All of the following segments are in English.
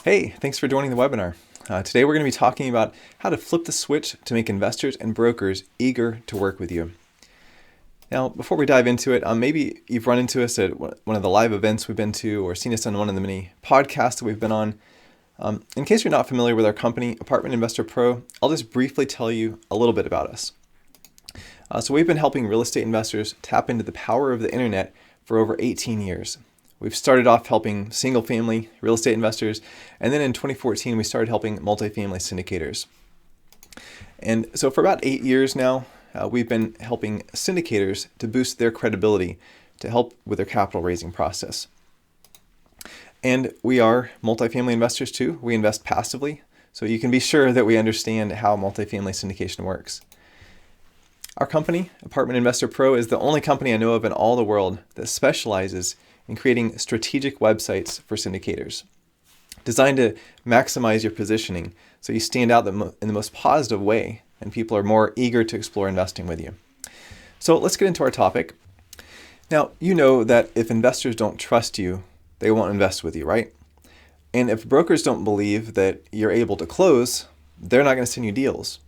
Hey, thanks for joining the webinar. Today we're going to be talking about how to flip the switch to make investors and brokers eager to work with you. Now, before we dive into it, maybe you've run into us at one of the live events we've been to or seen us on one of the many podcasts that we've been on. In case you're not familiar with our company, Apartment Investor Pro, I'll just briefly tell you a little bit about us. So we've been helping real estate investors tap into the power of the internet for over 18 years. We've started off helping single-family real estate investors, and then in 2014 we started helping multifamily syndicators. And so for about 8 years now, we've been helping syndicators to boost their credibility to help with their capital raising process. And we are multifamily investors too. We invest passively, so you can be sure that we understand how multifamily syndication works. Our company, Apartment Investor Pro, is the only company I know of in all the world that specializes in creating strategic websites for syndicators, designed to maximize your positioning so you stand out in the most positive way and people are more eager to explore investing with you. So let's get into our topic. Now, you know that if investors don't trust you, they won't invest with you, right? And if brokers don't believe that you're able to close, they're not going to send you deals.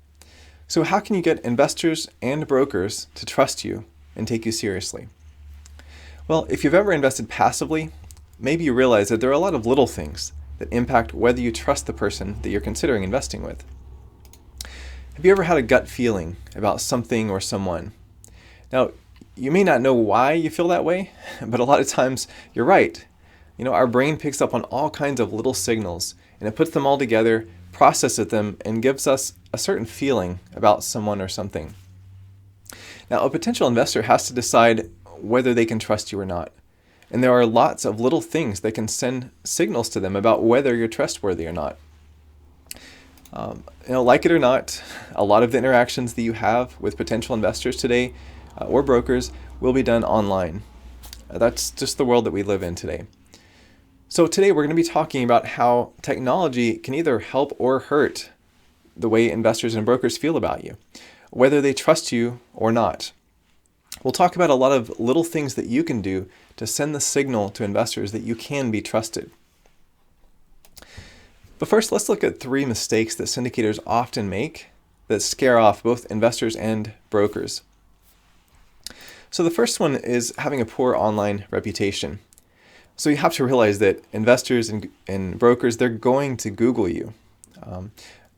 So how can you get investors and brokers to trust you and take you seriously? Well, if you've ever invested passively, maybe you realize that there are a lot of little things that impact whether you trust the person that you're considering investing with. Have you ever had a gut feeling about something or someone? Now, you may not know why you feel that way, but a lot of times you're right. You know, our brain picks up on all kinds of little signals and it puts them all together, processes them, and gives us a certain feeling about someone or something. Now, a potential investor has to decide whether they can trust you or not. And there are lots of little things that can send signals to them about whether you're trustworthy or not. Like it or not, a lot of the interactions that you have with potential investors today or brokers will be done online. That's just the world that we live in today. So today we're going to be talking about how technology can either help or hurt the way investors and brokers feel about you, whether they trust you or not. We'll talk about a lot of little things that you can do to send the signal to investors that you can be trusted. But first, let's look at 3 mistakes that syndicators often make that scare off both investors and brokers. So the first one is having a poor online reputation. So you have to realize that investors and brokers, they're going to Google you.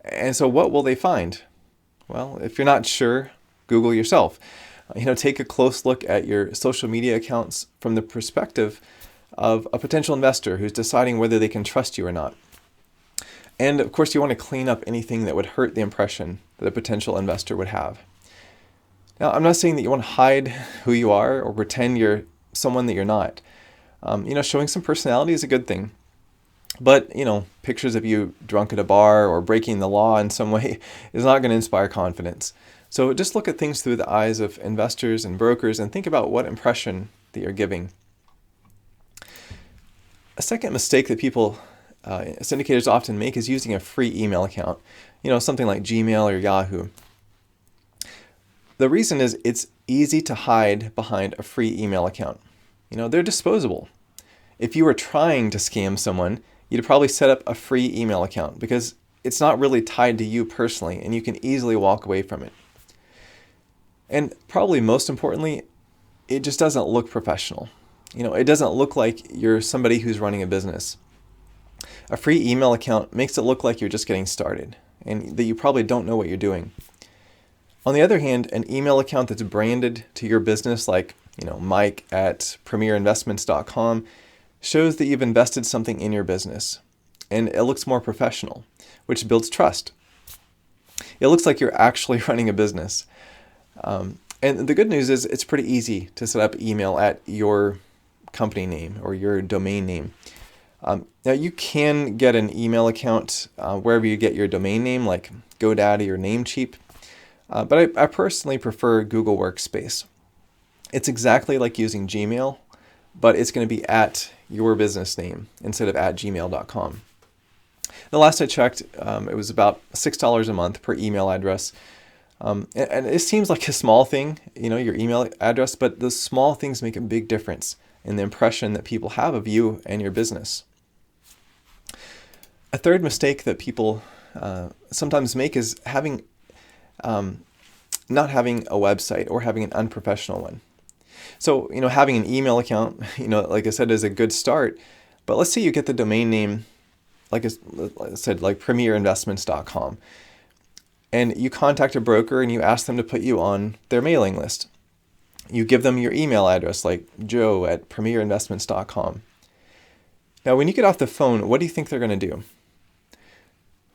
And so what will they find? Well, if you're not sure, Google yourself. Take a close look at your social media accounts from the perspective of a potential investor who's deciding whether they can trust you or not. And of course, you want to clean up anything that would hurt the impression that a potential investor would have. Now, I'm not saying that you want to hide who you are or pretend you're someone that you're not. Showing some personality is a good thing. But, pictures of you drunk at a bar or breaking the law in some way is not going to inspire confidence. So just look at things through the eyes of investors and brokers and think about what impression that you're giving. A second mistake that syndicators often make is using a free email account, something like Gmail or Yahoo. The reason is it's easy to hide behind a free email account. They're disposable. If you were trying to scam someone, you'd probably set up a free email account because it's not really tied to you personally and you can easily walk away from it. And probably most importantly, it just doesn't look professional. It doesn't look like you're somebody who's running a business. A free email account makes it look like you're just getting started and that you probably don't know what you're doing. On the other hand, an email account that's branded to your business like, Mike at premierinvestments.com shows that you've invested something in your business and it looks more professional, which builds trust. It looks like you're actually running a business. And the good news is it's pretty easy to set up email at your company name or your domain name. Now you can get an email account wherever you get your domain name, like GoDaddy or Namecheap, but I personally prefer Google Workspace. It's exactly like using Gmail, but it's going to be at your business name instead of at gmail.com. The last I checked, it was about $6 a month per email address. And it seems like a small thing, your email address, but the small things make a big difference in the impression that people have of you and your business. A third mistake that people sometimes make is not having a website or having an unprofessional one. So, having an email account, like I said, is a good start. But let's say you get the domain name, like I said, like premierinvestments.com. And you contact a broker and you ask them to put you on their mailing list. You give them your email address, like joe@premierinvestments.com. Now, when you get off the phone, what do you think they're going to do?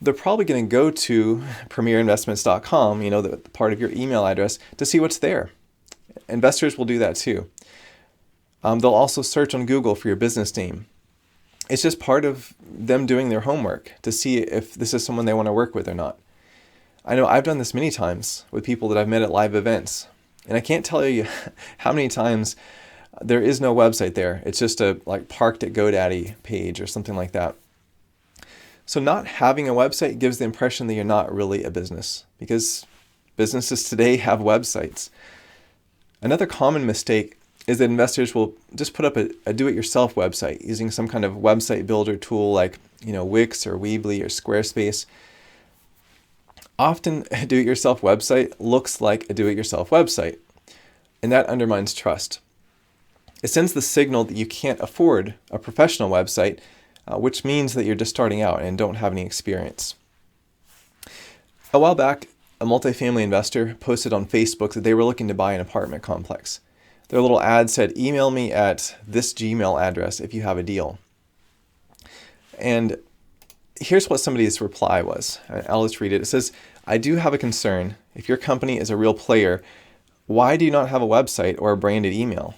They're probably going to go to premierinvestments.com, the part of your email address, to see what's there. Investors will do that too. They'll also search on Google for your business name. It's just part of them doing their homework to see if this is someone they want to work with or not. I know I've done this many times with people that I've met at live events, and I can't tell you how many times there is no website there. It's just a parked at GoDaddy page or something like that. So not having a website gives the impression that you're not really a business, because businesses today have websites. Another common mistake is that investors will just put up a do-it-yourself website using some kind of website builder tool like Wix or Weebly or Squarespace. Often a do-it-yourself website looks like a do-it-yourself website, and that undermines trust. It sends the signal that you can't afford a professional website, which means that you're just starting out and don't have any experience. A while back, a multifamily investor posted on Facebook that they were looking to buy an apartment complex. Their little ad said, "Email me at this Gmail address if you have a deal." And here's what somebody's reply was. I'll just read it. It says, "I do have a concern. If your company is a real player, why do you not have a website or a branded email?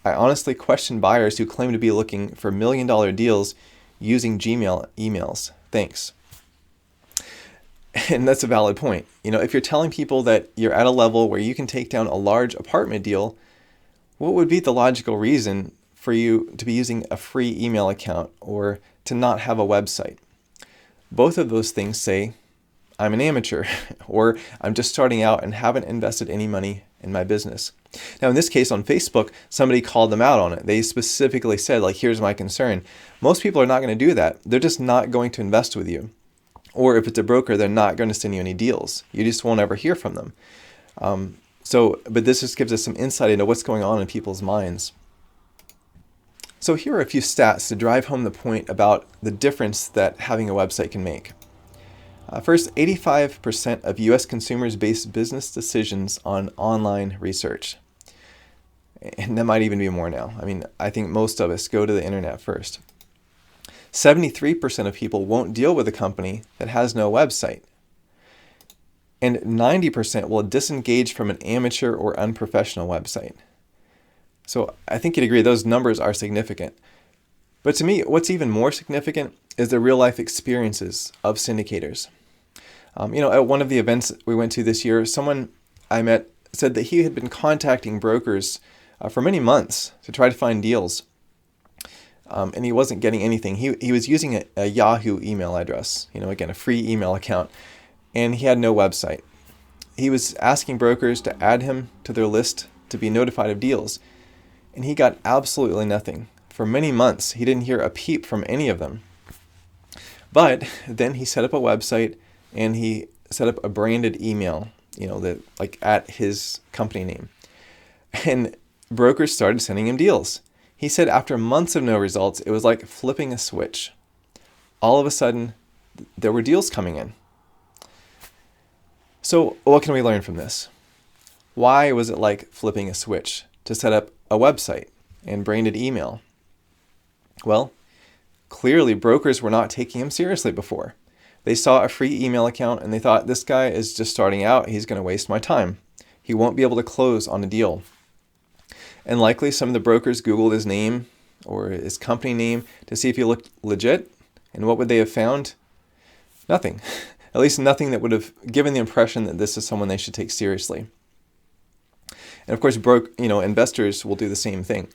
I honestly question buyers who claim to be looking for $1 million deals using Gmail emails. Thanks." And that's a valid point. If you're telling people that you're at a level where you can take down a large apartment deal, what would be the logical reason for you to be using a free email account or to not have a website? Both of those things say, I'm an amateur, or I'm just starting out and haven't invested any money in my business. Now, in this case on Facebook, somebody called them out on it. They specifically said, here's my concern. Most people are not going to do that. They're just not going to invest with you. Or if it's a broker, they're not going to send you any deals. You just won't ever hear from them. But this just gives us some insight into what's going on in people's minds. So here are a few stats to drive home the point about the difference that having a website can make. First, 85% of U.S. consumers base business decisions on online research. And that might even be more now. I think most of us go to the internet first. 73% of people won't deal with a company that has no website. And 90% will disengage from an amateur or unprofessional website. So I think you'd agree those numbers are significant. But to me, what's even more significant is the real life experiences of syndicators. At one of the events we went to this year, someone I met said that he had been contacting brokers for many months to try to find deals. And he wasn't getting anything. He was using a Yahoo email address, again, a free email account, and he had no website. He was asking brokers to add him to their list to be notified of deals, and he got absolutely nothing. For many months, he didn't hear a peep from any of them. But then he set up a website and he set up a branded email, that at his company name. And brokers started sending him deals. He said after months of no results, it was like flipping a switch. All of a sudden, there were deals coming in. So what can we learn from this? Why was it like flipping a switch to set up a website and branded email? Well, clearly brokers were not taking him seriously before. They saw a free email account and they thought, this guy is just starting out. He's going to waste my time. He won't be able to close on a deal. And likely some of the brokers Googled his name or his company name to see if he looked legit. And what would they have found? Nothing. At least nothing that would have given the impression that this is someone they should take seriously. And of course, investors will do the same thing.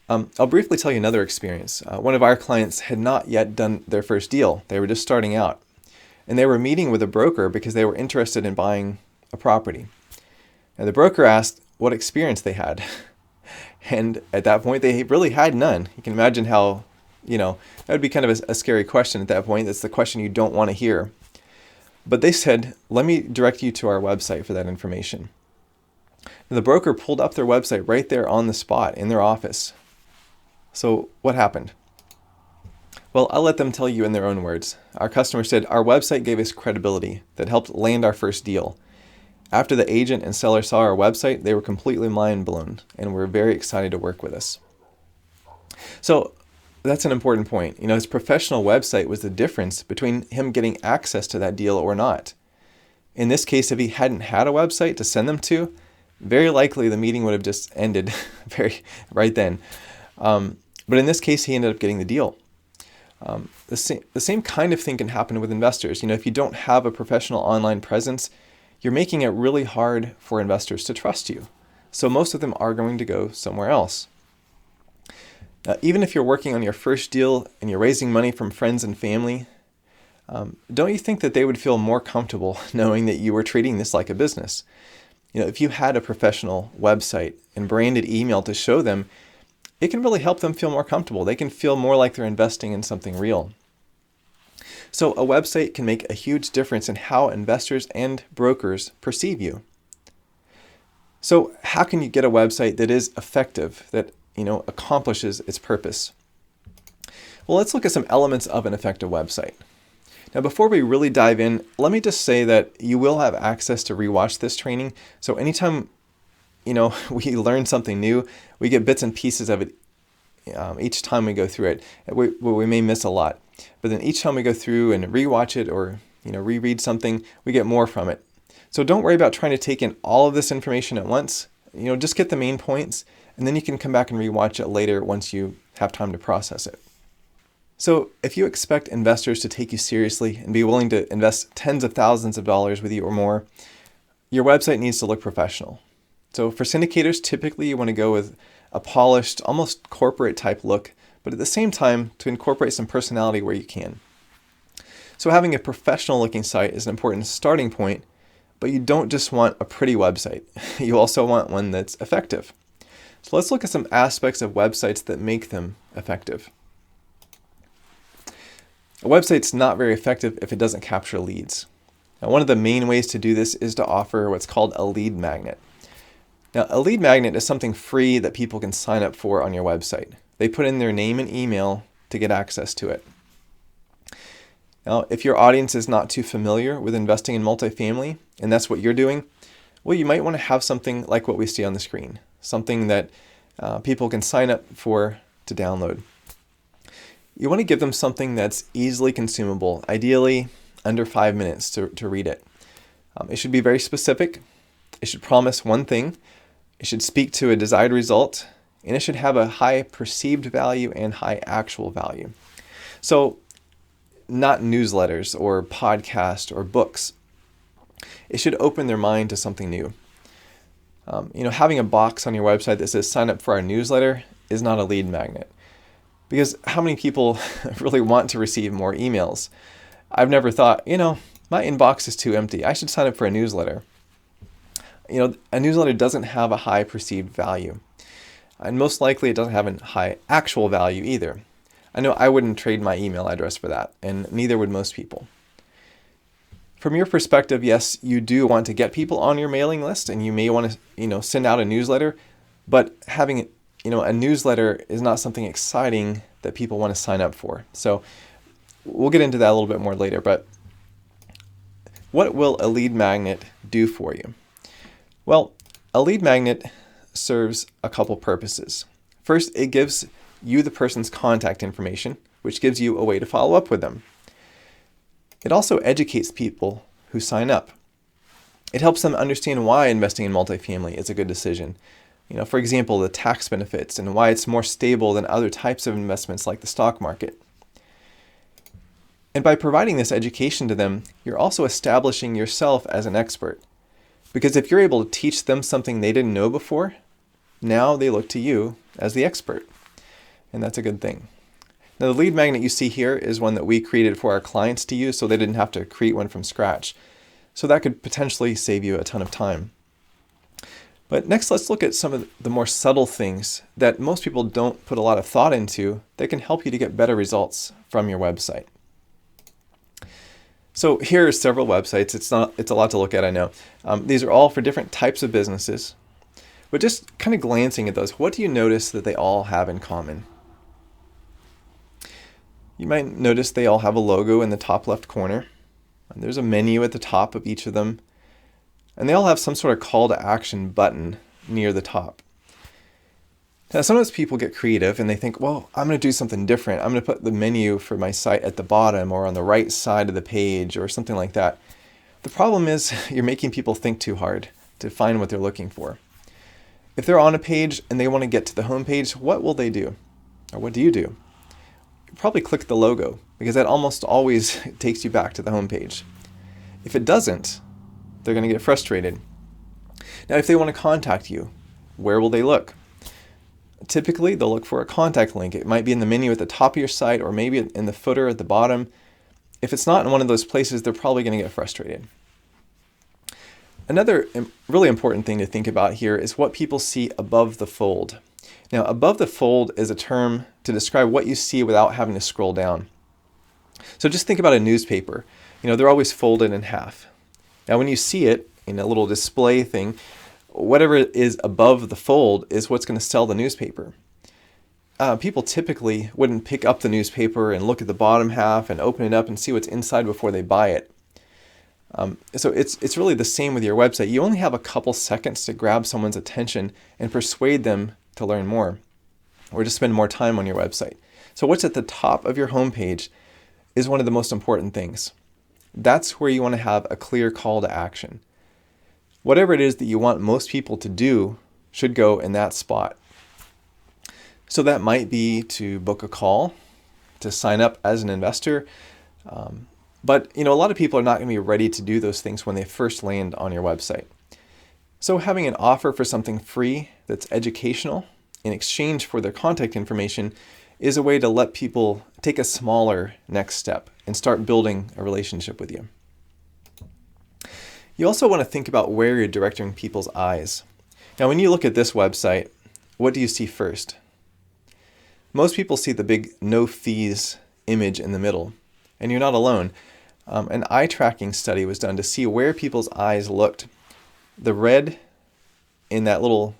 I'll briefly tell you another experience. One of our clients had not yet done their first deal. They were just starting out. And they were meeting with a broker because they were interested in buying a property. And the broker asked what experience they had. And at that point, they really had none. You can imagine how that would be kind of a scary question at that point. That's the question you don't want to hear. But they said, let me direct you to our website for that information. And the broker pulled up their website right there on the spot in their office. So what happened? Well, I'll let them tell you in their own words. Our customer said, our website gave us credibility that helped land our first deal. After the agent and seller saw our website, they were completely mind blown and were very excited to work with us. So that's an important point. His professional website was the difference between him getting access to that deal or not. In this case, if he hadn't had a website to send them to, very likely the meeting would have just ended right then. But in this case, he ended up getting the deal. The same kind of thing can happen with investors. If you don't have a professional online presence, you're making it really hard for investors to trust you. So most of them are going to go somewhere else. Even if you're working on your first deal and you're raising money from friends and family, don't you think that they would feel more comfortable knowing that you were treating this like a business? If you had a professional website and branded email to show them, it can really help them feel more comfortable. They can feel more like they're investing in something real. So a website can make a huge difference in how investors and brokers perceive you. So how can you get a website that is effective, that accomplishes its purpose? Well, let's look at some elements of an effective website. Now, before we really dive in, let me just say that you will have access to rewatch this training. So anytime we learn something new, we get bits and pieces of it each time we go through it. We may miss a lot, but then each time we go through and rewatch it or reread something, we get more from it. So don't worry about trying to take in all of this information at once. Just get the main points, and then you can come back and rewatch it later once you have time to process it. So if you expect investors to take you seriously and be willing to invest tens of thousands of dollars with you or more, your website needs to look professional. So for syndicators, typically you want to go with a polished, almost corporate type look, but at the same time to incorporate some personality where you can. So having a professional looking site is an important starting point, but you don't just want a pretty website. You also want one that's effective. So let's look at some aspects of websites that make them effective. A website's not very effective if it doesn't capture leads. Now, one of the main ways to do this is to offer what's called a lead magnet. Now, a lead magnet is something free that people can sign up for on your website. They put in their name and email to get access to it. Now, if your audience is not too familiar with investing in multifamily, and that's what you're doing, well, you might want to have something like what we see on the screen, something that people can sign up for to download. You want to give them something that's easily consumable, ideally under 5 minutes to read it. It should be very specific. It should promise one thing. It should speak to a desired result, and it should have a high perceived value and high actual value. So not newsletters or podcasts or books. It should open their mind to something new. Having a box on your website that says sign up for our newsletter is not a lead magnet. Because how many people really want to receive more emails? I've never thought, my inbox is too empty. I should sign up for a newsletter. A newsletter doesn't have a high perceived value. And most likely it doesn't have a high actual value either. I know I wouldn't trade my email address for that, and neither would most people. From your perspective, yes, you do want to get people on your mailing list, and you may want to, send out a newsletter, but having a newsletter is not something exciting that people want to sign up for. So we'll get into that a little bit more later, but what will a lead magnet do for you? Well, a lead magnet serves a couple purposes. First, it gives you the person's contact information, which gives you a way to follow up with them. It also educates people who sign up. It helps them understand why investing in multifamily is a good decision. For example, the tax benefits and why it's more stable than other types of investments like the stock market. And by providing this education to them, you're also establishing yourself as an expert. Because if you're able to teach them something they didn't know before, now they look to you as the expert. And that's a good thing. Now, the lead magnet you see here is one that we created for our clients to use, so they didn't have to create one from scratch. So that could potentially save you a ton of time. But next, let's look at some of the more subtle things that most people don't put a lot of thought into that can help you to get better results from your website. So here are several websites. It's a lot to look at, I know. These are all for different types of businesses. But just kind of glancing at those, what do you notice that they all have in common? You might notice they all have a logo in the top left corner. And there's a menu at the top of each of them. And they all have some sort of call to action button near the top. Now, sometimes people get creative and they think, well, I'm going to do something different. I'm going to put the menu for my site at the bottom or on the right side of the page or something like that. The problem is you're making people think too hard to find what they're looking for. If they're on a page and they want to get to the home page, what will they do? Or what do? You probably click the logo because that almost always takes you back to the home page. If it doesn't, they're going to get frustrated. Now, if they want to contact you, where will they look? Typically, they'll look for a contact link. It might be in the menu at the top of your site or maybe in the footer at the bottom. If it's not in one of those places, they're probably going to get frustrated. Another really important thing to think about here is what people see above the fold. Now, above the fold is a term to describe what you see without having to scroll down. So just think about a newspaper. They're always folded in half. Now, when you see it in a little display thing, whatever is above the fold is what's going to sell the newspaper. People typically wouldn't pick up the newspaper and look at the bottom half and open it up and see what's inside before they buy it. So it's really the same with your website. You only have a couple seconds to grab someone's attention and persuade them to learn more or to spend more time on your website. So what's at the top of your homepage is one of the most important things. That's where you want to have a clear call to action. Whatever it is that you want most people to do should go in that spot. So that might be to book a call, to sign up as an investor. But a lot of people are not going to be ready to do those things when they first land on your website. So having an offer for something free that's educational in exchange for their contact information is a way to let people take a smaller next step and start building a relationship with you. You also want to think about where you're directing people's eyes. Now, when you look at this website, what do you see first? Most people see the big no fees image in the middle, and you're not alone. An eye tracking study was done to see where people's eyes looked. The red in that little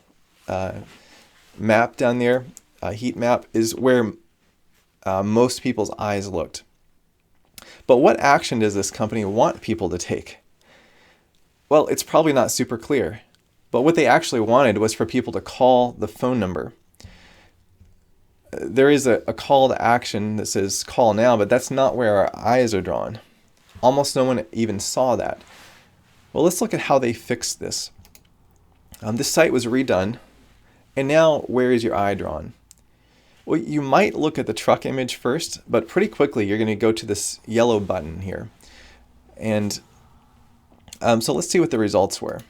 map down there, heat map, is where most people's eyes looked. But what action does this company want people to take? Well, it's probably not super clear, but what they actually wanted was for people to call the phone number. There is a call to action that says call now, but that's not where our eyes are drawn. Almost no one even saw that. Well, let's look at how they fixed this. This site was redone, and now where is your eye drawn? Well, you might look at the truck image first, but pretty quickly you're going to go to this yellow button here. And so let's see what the results were.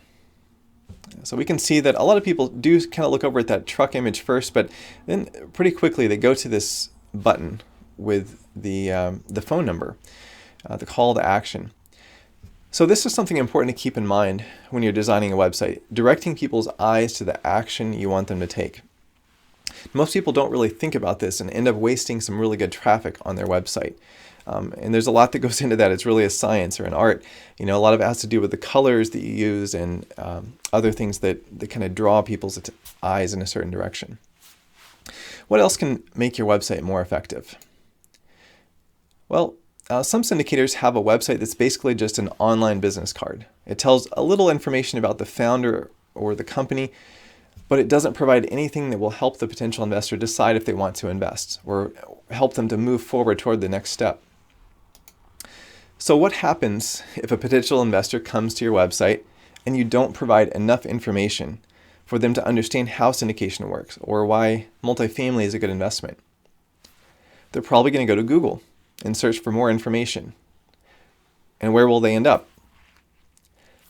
So we can see that a lot of people do kind of look over at that truck image first, but then pretty quickly they go to this button with the phone number, the call to action. So this is something important to keep in mind when you're designing a website, directing people's eyes to the action you want them to take. Most people don't really think about this and end up wasting some really good traffic on their website. And there's a lot that goes into that. It's really a science or an art. A lot of it has to do with the colors that you use and other things that kind of draw people's eyes in a certain direction. What else can make your website more effective? Well, some syndicators have a website that's basically just an online business card. It tells a little information about the founder or the company, but it doesn't provide anything that will help the potential investor decide if they want to invest or help them to move forward toward the next step. So what happens if a potential investor comes to your website and you don't provide enough information for them to understand how syndication works or why multifamily is a good investment? They're probably going to go to Google and search for more information. And where will they end up?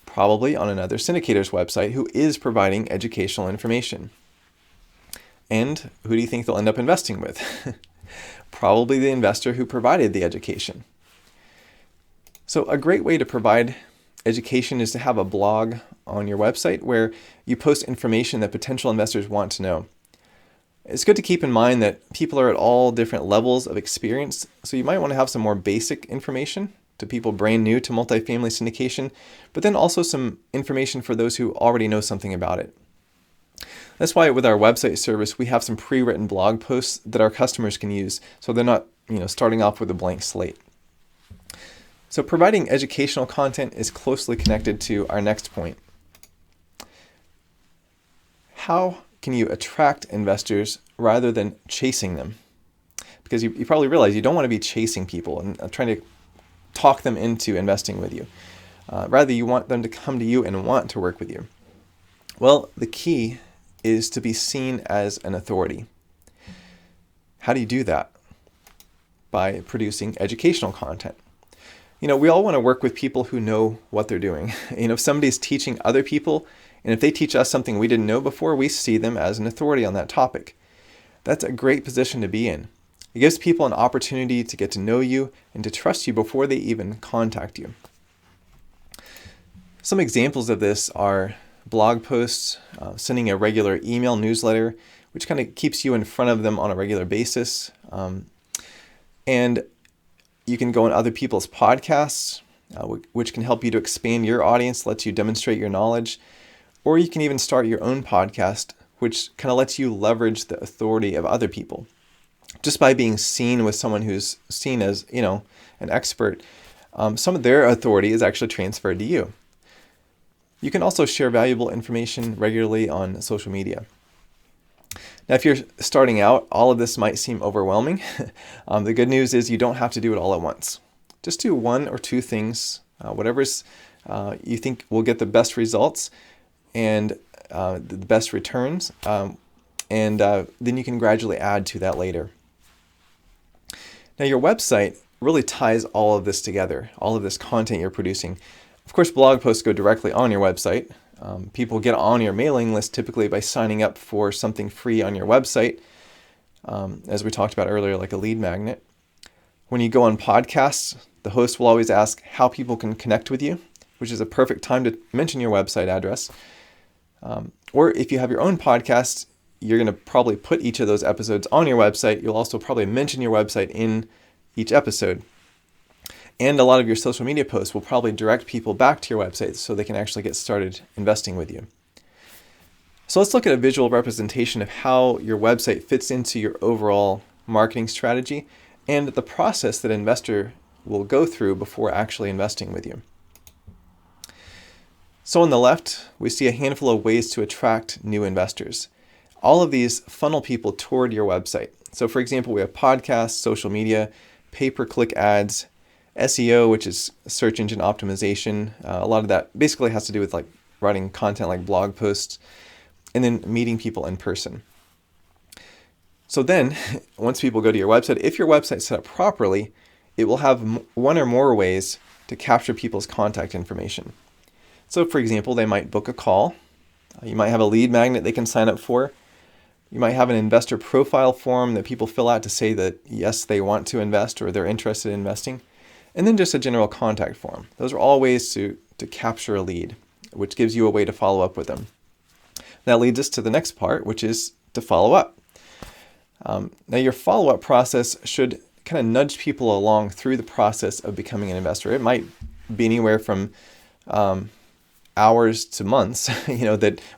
Probably on another syndicator's website who is providing educational information. And who do you think they'll end up investing with? Probably the investor who provided the education. So a great way to provide education is to have a blog on your website where you post information that potential investors want to know. It's good to keep in mind that people are at all different levels of experience, so you might want to have some more basic information to people brand new to multifamily syndication, but then also some information for those who already know something about it. That's why with our website service, we have some pre-written blog posts that our customers can use, so they're not, starting off with a blank slate. So providing educational content is closely connected to our next point. How can you attract investors rather than chasing them? Because you probably realize you don't want to be chasing people and trying to talk them into investing with you. Rather, you want them to come to you and want to work with you. Well, the key is to be seen as an authority. How do you do that? By producing educational content. We all want to work with people who know what they're doing. If somebody's teaching other people, and if they teach us something we didn't know before, we see them as an authority on that topic. That's a great position to be in. It gives people an opportunity to get to know you and to trust you before they even contact you. Some examples of this are blog posts, sending a regular email newsletter, which kind of keeps you in front of them on a regular basis. And you can go on other people's podcasts, which can help you to expand your audience, lets you demonstrate your knowledge. Or you can even start your own podcast, which kind of lets you leverage the authority of other people. Just by being seen with someone who's seen as, an expert, some of their authority is actually transferred to you. You can also share valuable information regularly on social media. Now, if you're starting out, all of this might seem overwhelming. The good news is you don't have to do it all at once. Just do one or two things, whatever's you think will get the best results and the best returns, and then you can gradually add to that later. Now, your website really ties all of this together, all of this content you're producing. Of course, blog posts go directly on your website. People get on your mailing list typically by signing up for something free on your website, as we talked about earlier, like a lead magnet. When you go on podcasts, the host will always ask how people can connect with you, which is a perfect time to mention your website address. Or if you have your own podcast, you're going to probably put each of those episodes on your website. You'll also probably mention your website in each episode. And a lot of your social media posts will probably direct people back to your website so they can actually get started investing with you. So let's look at a visual representation of how your website fits into your overall marketing strategy and the process that an investor will go through before actually investing with you. So on the left, we see a handful of ways to attract new investors. All of these funnel people toward your website. So for example, we have podcasts, social media, pay-per-click ads, SEO, which is search engine optimization. A lot of that basically has to do with like writing content like blog posts, and then meeting people in person. So then, once people go to your website, if your website's set up properly, it will have one or more ways to capture people's contact information. So for example, they might book a call. You might have a lead magnet they can sign up for. You might have an investor profile form that people fill out to say that yes, they want to invest or they're interested in investing. And then just a general contact form. Those are all ways to capture a lead, which gives you a way to follow up with them. That leads us to the next part, which is to follow up. Now your follow-up process should kind of nudge people along through the process of becoming an investor. It might be anywhere from hours to months,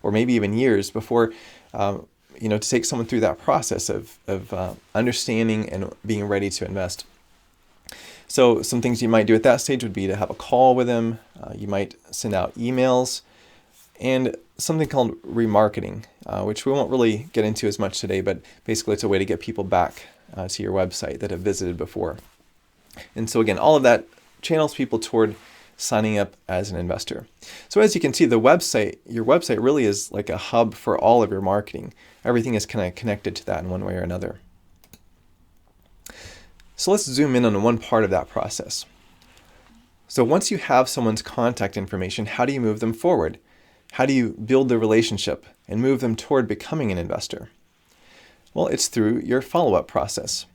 or maybe even years before, to take someone through that process of understanding and being ready to invest. So some things you might do at that stage would be to have a call with them. You might send out emails and something called remarketing, which we won't really get into as much today, but basically it's a way to get people back to your website that have visited before. And so again, all of that channels people toward signing up as an investor. So as you can see, your website really is like a hub for all of your marketing. Everything is kind of connected to that in one way or another. So let's zoom in on one part of that process. So once you have someone's contact information, how do you move them forward? How do you build the relationship and move them toward becoming an investor? Well, it's through your follow-up process.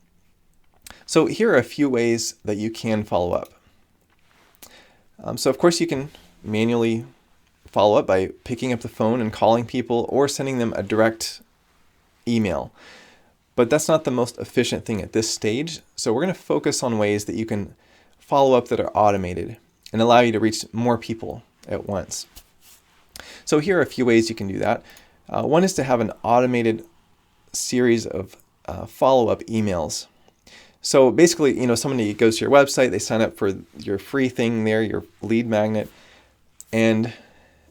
So here are a few ways that you can follow up. So of course you can manually follow up by picking up the phone and calling people or sending them a direct email. But that's not the most efficient thing at this stage. So we're going to focus on ways that you can follow up that are automated and allow you to reach more people at once. So here are a few ways you can do that. One is to have an automated series of follow-up emails. So basically, somebody goes to your website, they sign up for your free thing there, your lead magnet, and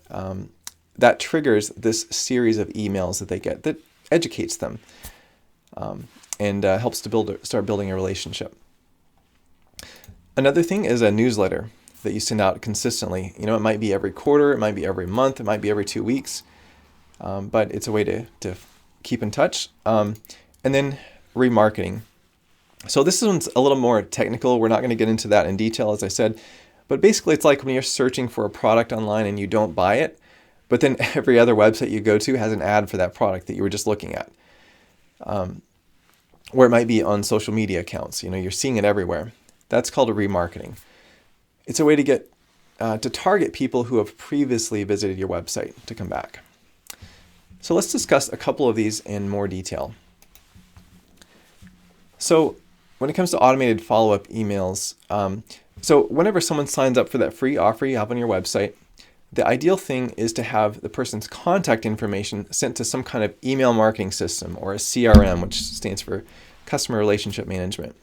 that triggers this series of emails that they get that educates them and helps to start building a relationship. Another thing is a newsletter that you send out consistently. It might be every quarter, it might be every month, it might be every 2 weeks, but it's a way to keep in touch. And then remarketing. So this one's a little more technical. We're not going to get into that in detail, as I said, but basically it's like when you're searching for a product online and you don't buy it, but then every other website you go to has an ad for that product that you were just looking at. Or it might be on social media accounts. You're seeing it everywhere. That's called a remarketing. It's a way to get to target people who have previously visited your website to come back. So let's discuss a couple of these in more detail. So when it comes to automated follow-up emails, so whenever someone signs up for that free offer you have on your website, the ideal thing is to have the person's contact information sent to some kind of email marketing system, or a CRM, which stands for Customer Relationship Management.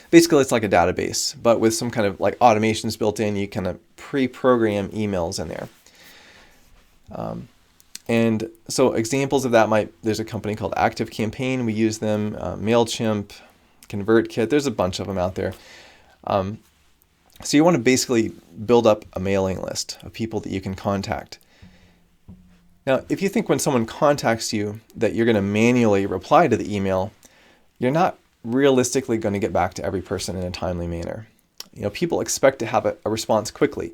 Basically, it's like a database, but with some kind of like automations built in. You kind of pre-program emails in there. And so examples of that there's a company called ActiveCampaign. We use them, MailChimp, ConvertKit. There's a bunch of them out there. So you want to basically build up a mailing list of people that you can contact. Now, if you think when someone contacts you that you're going to manually reply to the email, you're not realistically going to get back to every person in a timely manner. People expect to have a response quickly.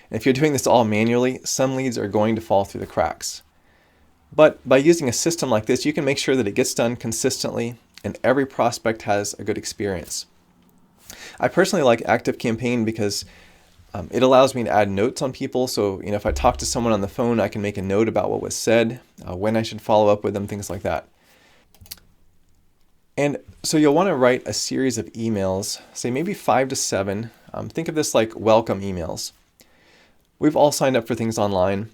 And if you're doing this all manually, some leads are going to fall through the cracks. But by using a system like this, you can make sure that it gets done consistently and every prospect has a good experience. I personally like ActiveCampaign because it allows me to add notes on people. So, if I talk to someone on the phone, I can make a note about what was said, when I should follow up with them, things like that. And so you'll want to write a series of emails, say maybe 5 to 7. Think of this like welcome emails. We've all signed up for things online.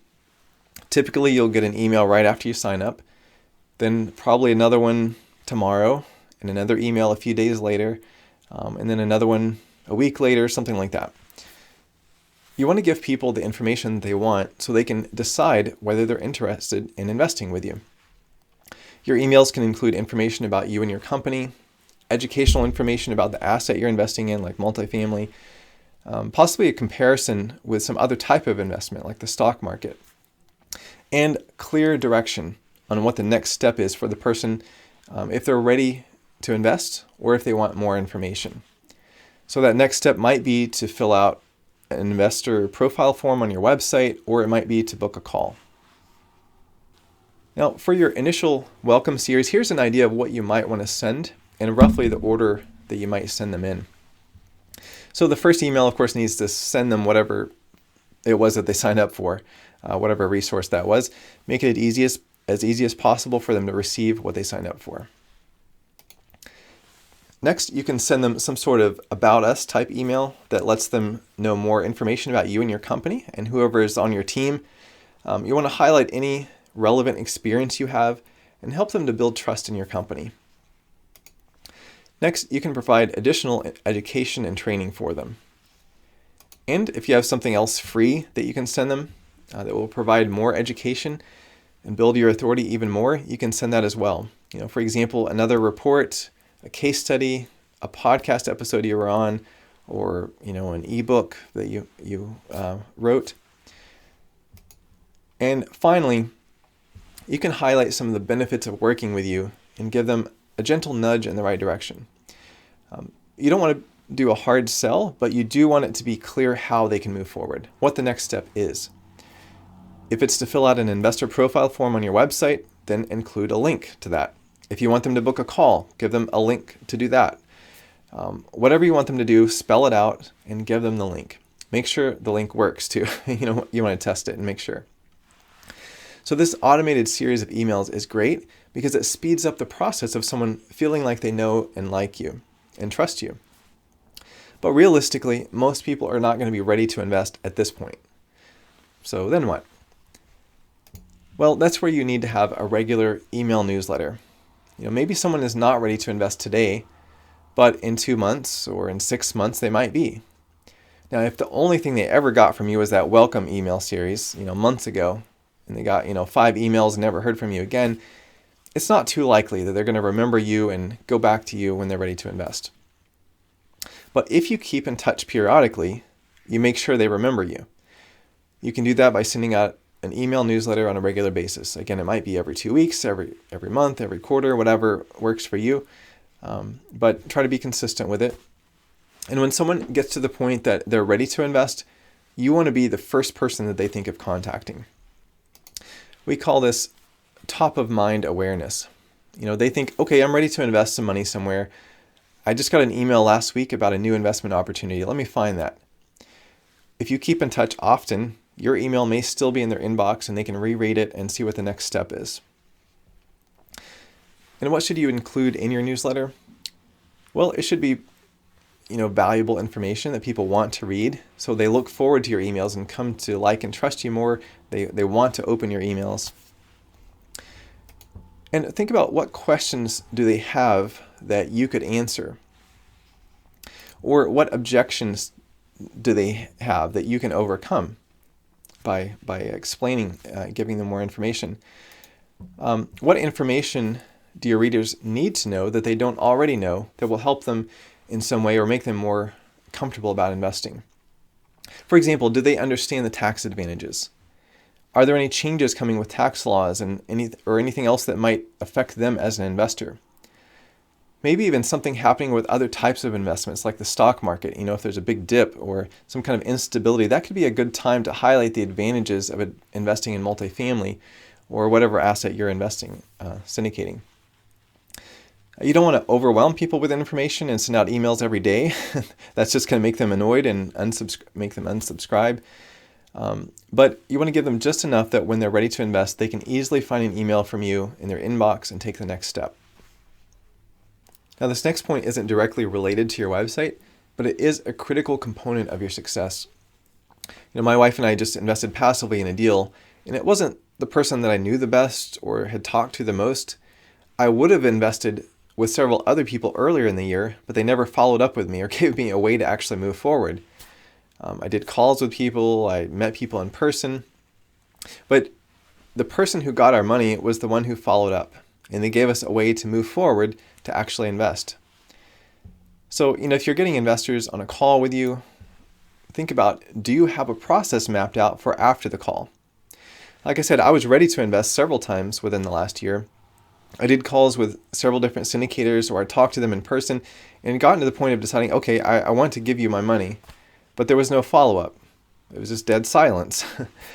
Typically, you'll get an email right after you sign up, then probably another one tomorrow, and another email a few days later, and then another one a week later, something like that. You want to give people the information they want so they can decide whether they're interested in investing with you. Your emails can include information about you and your company, educational information about the asset you're investing in, like multifamily, possibly a comparison with some other type of investment, like the stock market, and clear direction on what the next step is for the person if they're ready to invest or if they want more information. So that next step might be to fill out an investor profile form on your website, or it might be to book a call. Now, for your initial welcome series, here's an idea of what you might want to send and roughly the order that you might send them in. So the first email, of course, needs to send them whatever it was that they signed up for, whatever resource that was. Make it as easy as possible for them to receive what they signed up for. Next, you can send them some sort of about us type email that lets them know more information about you and your company and whoever is on your team. You want to highlight any relevant experience you have and help them to build trust in your company. Next, you can provide additional education and training for them. And if you have something else free that you can send them that will provide more education and build your authority even more, you can send that as well. For example, another report, a case study, a podcast episode you were on, or an ebook that you wrote. And finally, you can highlight some of the benefits of working with you and give them a gentle nudge in the right direction. You don't want to do a hard sell, but you do want it to be clear how they can move forward, what the next step is. If it's to fill out an investor profile form on your website, then include a link to that. If you want them to book a call, give them a link to do that. Whatever you want them to do, spell it out and give them the link. make sure the link works too. You want to test it and make sure. So this automated series of emails is great because it speeds up the process of someone feeling like they know and like you and trust you. But realistically, most people are not going to be ready to invest at this point. So then what? Well, that's where you need to have a regular email newsletter. Maybe someone is not ready to invest today, but in 2 months or in 6 months, they might be. Now, if the only thing they ever got from you was that welcome email series, months ago, and they got, 5 emails and never heard from you again, it's not too likely that they're going to remember you and go back to you when they're ready to invest. But if you keep in touch periodically, you make sure they remember you. You can do that by sending out an email newsletter on a regular basis. Again, it might be every 2 weeks, every month, every quarter, whatever works for you. But try to be consistent with it. And when someone gets to the point that they're ready to invest, you want to be the first person that they think of contacting. We call this top of mind awareness. They think, okay, I'm ready to invest some money somewhere. I just got an email last week about a new investment opportunity. Let me find that. If you keep in touch often, your email may still be in their inbox and they can reread it and see what the next step is. And what should you include in your newsletter? Well, it should be, valuable information that people want to read. So they look forward to your emails and come to like and trust you more. They want to open your emails. And think about what questions do they have that you could answer? Or what objections do they have that you can overcome by explaining, giving them more information? What information do your readers need to know that they don't already know that will help them in some way or make them more comfortable about investing? For example, do they understand the tax advantages? Are there any changes coming with tax laws and anything else that might affect them as an investor? Maybe even something happening with other types of investments like the stock market. If there's a big dip or some kind of instability, that could be a good time to highlight the advantages of investing in multifamily or whatever asset you're investing, syndicating. You don't want to overwhelm people with information and send out emails every day. That's just going to make them annoyed and make them unsubscribe. But you want to give them just enough that when they're ready to invest, they can easily find an email from you in their inbox and take the next step. Now, this next point isn't directly related to your website, but it is a critical component of your success. My wife and I just invested passively in a deal, and it wasn't the person that I knew the best or had talked to the most. I would have invested with several other people earlier in the year, but they never followed up with me or gave me a way to actually move forward. I did calls with people, I met people in person, but the person who got our money was the one who followed up, and they gave us a way to move forward to actually invest. So, if you're getting investors on a call with you, think about, do you have a process mapped out for after the call? Like I said, I was ready to invest several times within the last year. I did calls with several different syndicators, or I talked to them in person and gotten to the point of deciding, okay, I want to give you my money, but there was no follow-up. It was just dead silence.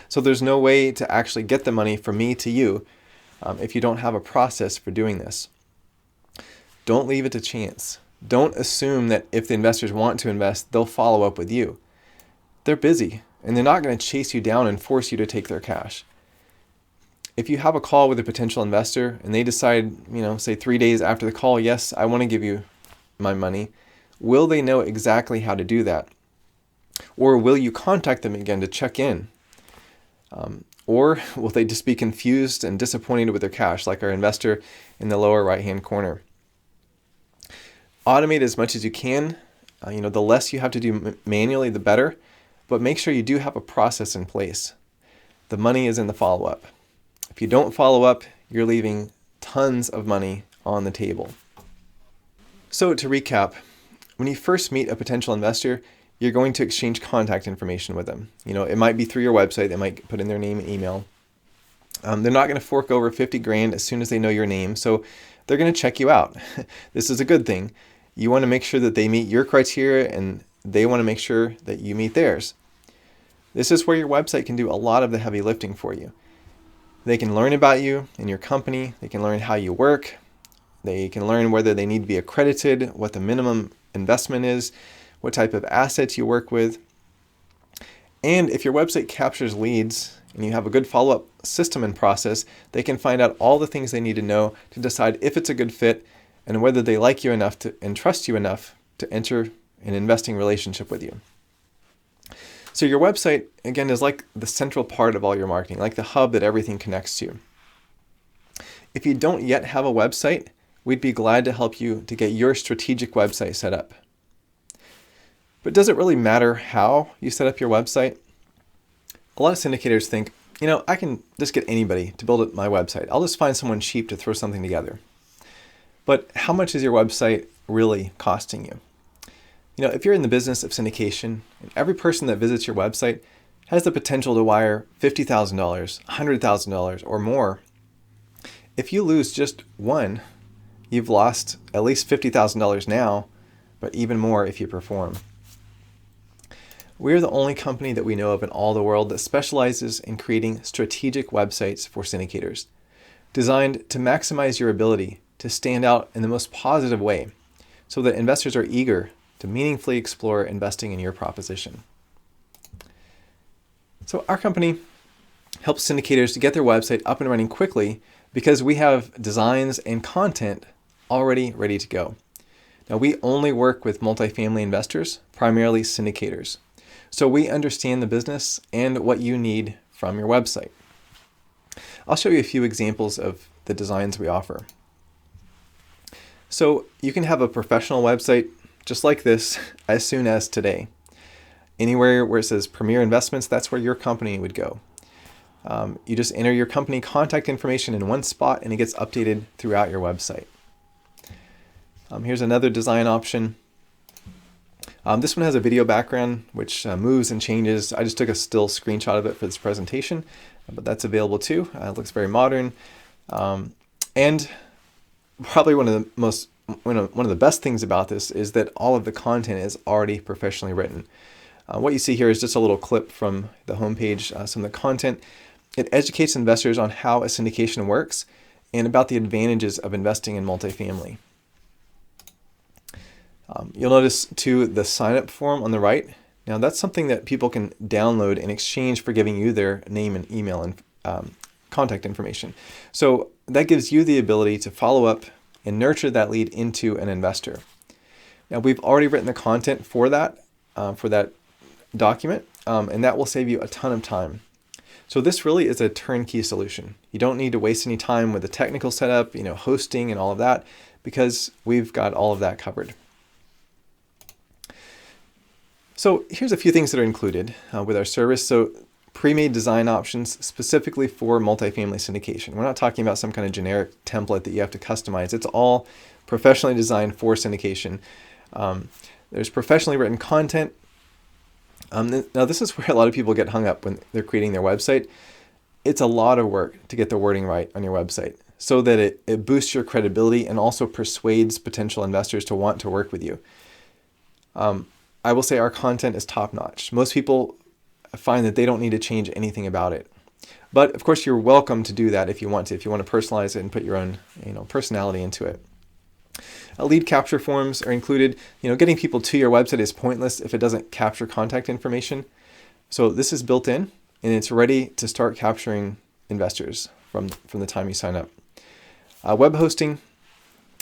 So there's no way to actually get the money from me to you if you don't have a process for doing this. Don't leave it to chance. Don't assume that if the investors want to invest, they'll follow up with you. They're busy, and they're not going to chase you down and force you to take their cash. If you have a call with a potential investor and they decide, say 3 days after the call, yes, I want to give you my money, will they know exactly how to do that? Or will you contact them again to check in? Or will they just be confused and disappointed with their cash, like our investor in the lower right-hand corner? Automate as much as you can. The less you have to do manually, the better. But make sure you do have a process in place. The money is in the follow-up. If you don't follow up, you're leaving tons of money on the table. So to recap, when you first meet a potential investor, you're going to exchange contact information with them. It might be through your website. They might put in their name and email. They're not going to fork over $50,000 as soon as they know your name. So they're going to check you out. This is a good thing. You want to make sure that they meet your criteria and they want to make sure that you meet theirs. This is where your website can do a lot of the heavy lifting for you. They can learn about you and your company. They can learn how you work. They can learn whether they need to be accredited, what the minimum investment is, what type of assets you work with. And if your website captures leads and you have a good follow-up system and process, they can find out all the things they need to know to decide if it's a good fit and whether they like you enough to and trust you enough to enter an investing relationship with you. So your website, again, is like the central part of all your marketing, like the hub that everything connects to. If you don't yet have a website, we'd be glad to help you to get your strategic website set up. But does it really matter how you set up your website? A lot of syndicators think, I can just get anybody to build my website. I'll just find someone cheap to throw something together. But how much is your website really costing you? If you're in the business of syndication, and every person that visits your website has the potential to wire $50,000, $100,000, or more, if you lose just one, you've lost at least $50,000 now, but even more if you perform. We're the only company that we know of in all the world that specializes in creating strategic websites for syndicators, designed to maximize your ability to stand out in the most positive way so that investors are eager to meaningfully explore investing in your proposition. So our company helps syndicators to get their website up and running quickly because we have designs and content already ready to go. Now, we only work with multifamily investors, primarily syndicators. So we understand the business and what you need from your website. I'll show you a few examples of the designs we offer. So you can have a professional website just like this as soon as today. Anywhere where it says Premier Investments, that's where your company would go. You just enter your company contact information in one spot and it gets updated throughout your website. Here's another design option. This one has a video background which moves and changes. I just took a still screenshot of it for this presentation, but that's available too. It looks very modern. And probably one of the best things about this is that all of the content is already professionally written. What you see here is just a little clip from the homepage, some of the content. It educates investors on how a syndication works and about the advantages of investing in multifamily. You'll notice too the sign-up form on the right. Now that's something that people can download in exchange for giving you their name and email and contact information. So that gives you the ability to follow up and nurture that lead into an investor. Now we've already written the content for that document, and that will save you a ton of time. So this really is a turnkey solution. You don't need to waste any time with the technical setup, hosting and all of that, because we've got all of that covered. So here's a few things that are included with our service. So pre-made design options specifically for multifamily syndication. We're not talking about some kind of generic template that you have to customize. It's all professionally designed for syndication. There's professionally written content. Now this is where a lot of people get hung up when they're creating their website. It's a lot of work to get the wording right on your website so that it boosts your credibility and also persuades potential investors to want to work with you. I will say our content is top-notch. Most people find that they don't need to change anything about it. But of course, you're welcome to do that if you want to personalize it and put your own personality into it. Lead capture forms are included. Getting people to your website is pointless if it doesn't capture contact information. So this is built in and it's ready to start capturing investors from the time you sign up. Web hosting.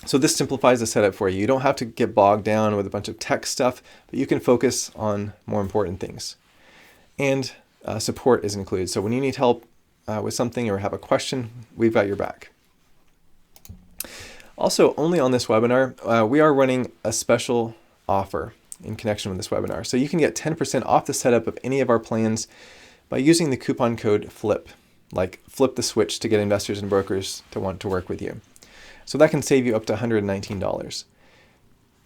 So this simplifies the setup for you. You don't have to get bogged down with a bunch of tech stuff, but you can focus on more important things. And support is included. So when you need help with something or have a question, we've got your back. Also, only on this webinar, we are running a special offer in connection with this webinar. So you can get 10% off the setup of any of our plans by using the coupon code FLIP, like flip the switch to get investors and brokers to want to work with you. So that can save you up to $119.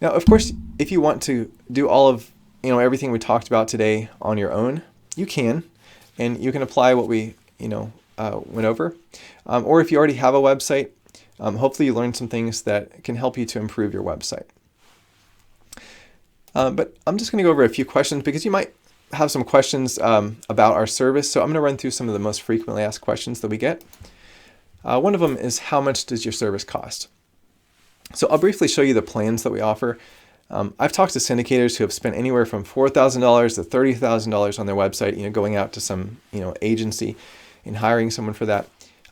Now, of course, if you want to do all of everything we talked about today on your own, you can, and you can apply what we went over. Or if you already have a website, hopefully you learned some things that can help you to improve your website. But I'm just going to go over a few questions because you might have some questions about our service. So I'm going to run through some of the most frequently asked questions that we get. One of them is, how much does your service cost? So I'll briefly show you the plans that we offer. I've talked to syndicators who have spent anywhere from $4,000 to $30,000 on their website, going out to some, agency and hiring someone for that.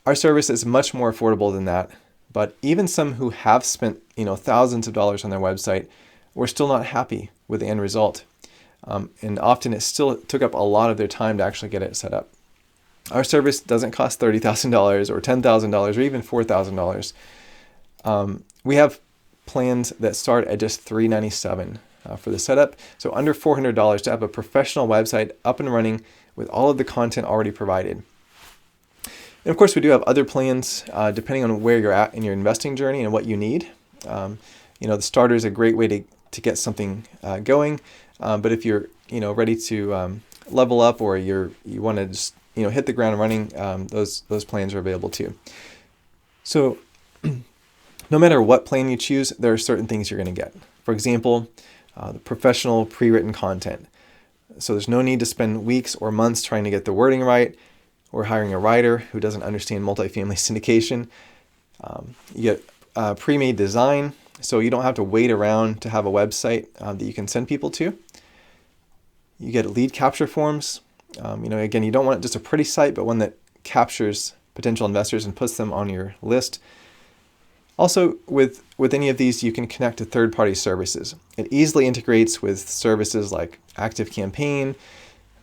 Our service is much more affordable than that. But even some who have spent, thousands of dollars on their website were still not happy with the end result. And often it still took up a lot of their time to actually get it set up. Our service doesn't cost $30,000 or $10,000 or even $4,000. We have plans that start at just $397 for the setup. So under $400 to have a professional website up and running with all of the content already provided. And of course, we do have other plans depending on where you're at in your investing journey and what you need. The starter is a great way to get something going. But if you're ready to level up, or you want to just hit the ground running, those plans are available too. So no matter what plan you choose, there are certain things you're going to get. For example, the professional pre-written content. So there's no need to spend weeks or months trying to get the wording right, or hiring a writer who doesn't understand multifamily syndication. You get pre-made design, so you don't have to wait around to have a website that you can send people to. You get lead capture forms. Again, you don't want just a pretty site, but one that captures potential investors and puts them on your list. Also, with any of these, you can connect to third-party services. It easily integrates with services like ActiveCampaign,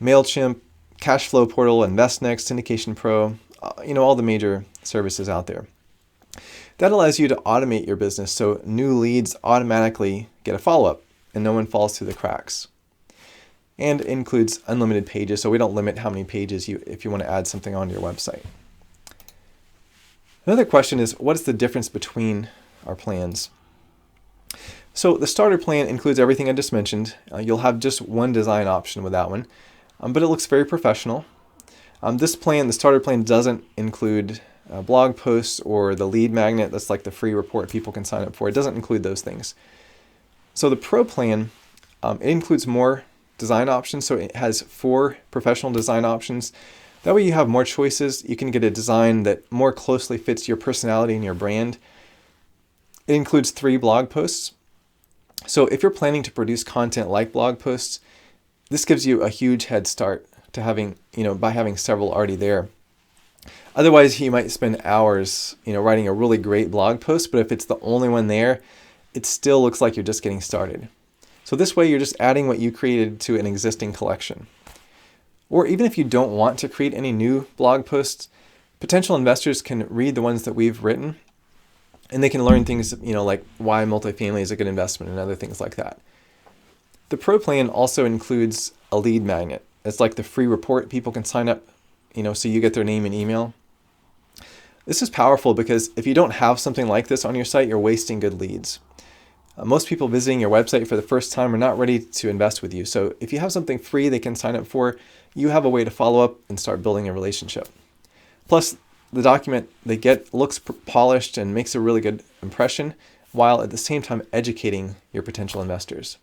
MailChimp, Cashflow Portal, InvestNext, Syndication Pro, all the major services out there. That allows you to automate your business so new leads automatically get a follow-up and no one falls through the cracks. And it includes unlimited pages, so we don't limit how many pages if you want to add something onto your website. Another question is, what is the difference between our plans? So the starter plan includes everything I just mentioned. You'll have just one design option with that one, but it looks very professional. This plan, the starter plan, doesn't include blog posts or the lead magnet. That's like the free report people can sign up for. It doesn't include those things. So the pro plan, it includes more design options. So it has 4 professional design options. That way you have more choices. You can get a design that more closely fits your personality and your brand. It includes 3 blog posts. So if you're planning to produce content like blog posts, this gives you a huge head start to having, by having several already there. Otherwise, you might spend hours, writing a really great blog post, but if it's the only one there, it still looks like you're just getting started. So this way, you're just adding what you created to an existing collection. Or even if you don't want to create any new blog posts, potential investors can read the ones that we've written, and they can learn things, like why multifamily is a good investment and other things like that. The pro plan also includes a lead magnet. It's like the free report people can sign up, so you get their name and email. This is powerful because if you don't have something like this on your site, you're wasting good leads. Most people visiting your website for the first time are not ready to invest with you. So if you have something free they can sign up for, you have a way to follow up and start building a relationship. Plus, the document they get looks polished and makes a really good impression, while at the same time educating your potential investors.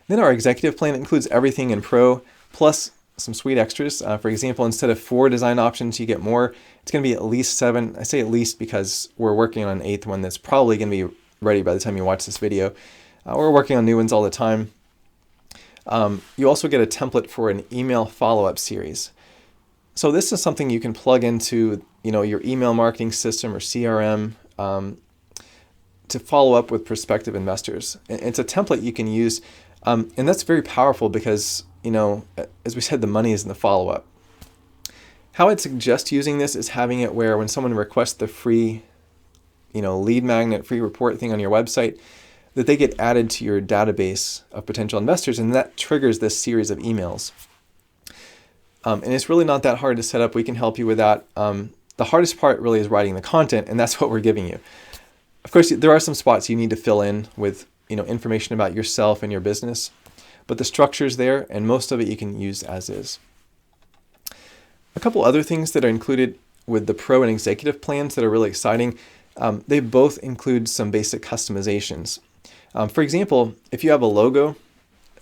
Then our executive plan includes everything in Pro, plus some sweet extras. For example, instead of 4 design options, you get more. It's going to be at least 7. I say at least because we're working on an 8th one that's probably going to be ready by the time you watch this video. We're working on new ones all the time. You also get a template for an email follow-up series. So this is something you can plug into, your email marketing system or CRM to follow up with prospective investors. It's a template you can use, and that's very powerful because, as we said, the money is in the follow-up. How I'd suggest using this is having it where when someone requests the free, lead magnet, free report thing on your website, that they get added to your database of potential investors, and that triggers this series of emails. And it's really not that hard to set up. We can help you with that. The hardest part really is writing the content, and that's what we're giving you. Of course, there are some spots you need to fill in with information about yourself and your business, but the structure's there, and most of it you can use as is. A couple other things that are included with the Pro and Executive plans that are really exciting. They both include some basic customizations. For example, if you have a logo,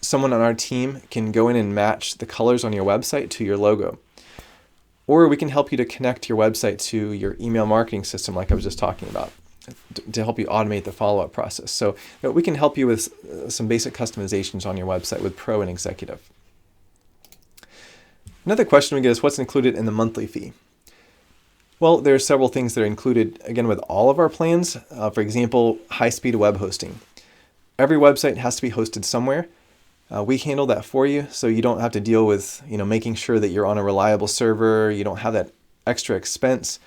someone on our team can go in and match the colors on your website to your logo. Or we can help you to connect your website to your email marketing system like I was just talking about. to help you automate the follow-up process. So we can help you with some basic customizations on your website with Pro and Executive. Another question we get is what's included in the monthly fee? Well, there are several things that are included, again, with all of our plans. For example, high-speed web hosting. Every website has to be hosted somewhere. We handle that for you, so you don't have to deal with making sure that you're on a reliable server. You don't have that extra expense.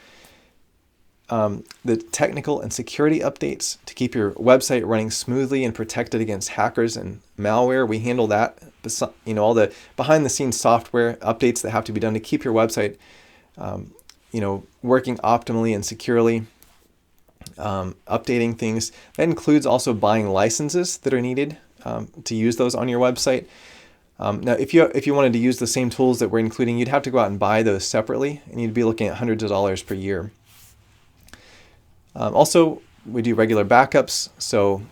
The technical and security updates to keep your website running smoothly and protected against hackers and malware, we handle that. All the behind-the-scenes software updates that have to be done to keep your website working optimally and securely, updating things. That includes also buying licenses that are needed to use those on your website. Now, if you wanted to use the same tools that we're including, you'd have to go out and buy those separately, and you'd be looking at hundreds of dollars per year. Also, we do regular backups, so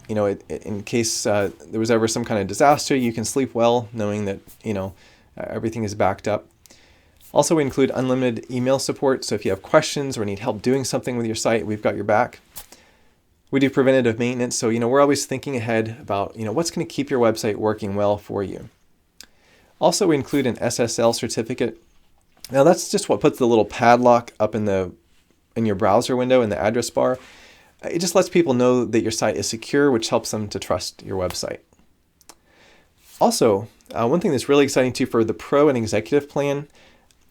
in case there was ever some kind of disaster, you can sleep well knowing that everything is backed up. Also, we include unlimited email support, so if you have questions or need help doing something with your site, we've got your back. We do preventative maintenance, so we're always thinking ahead about what's going to keep your website working well for you. Also, we include an SSL certificate. Now, that's just what puts the little padlock up in your browser window in the address bar. It just lets people know that your site is secure, which helps them to trust your website. Also, one thing that's really exciting too for the Pro and Executive plan,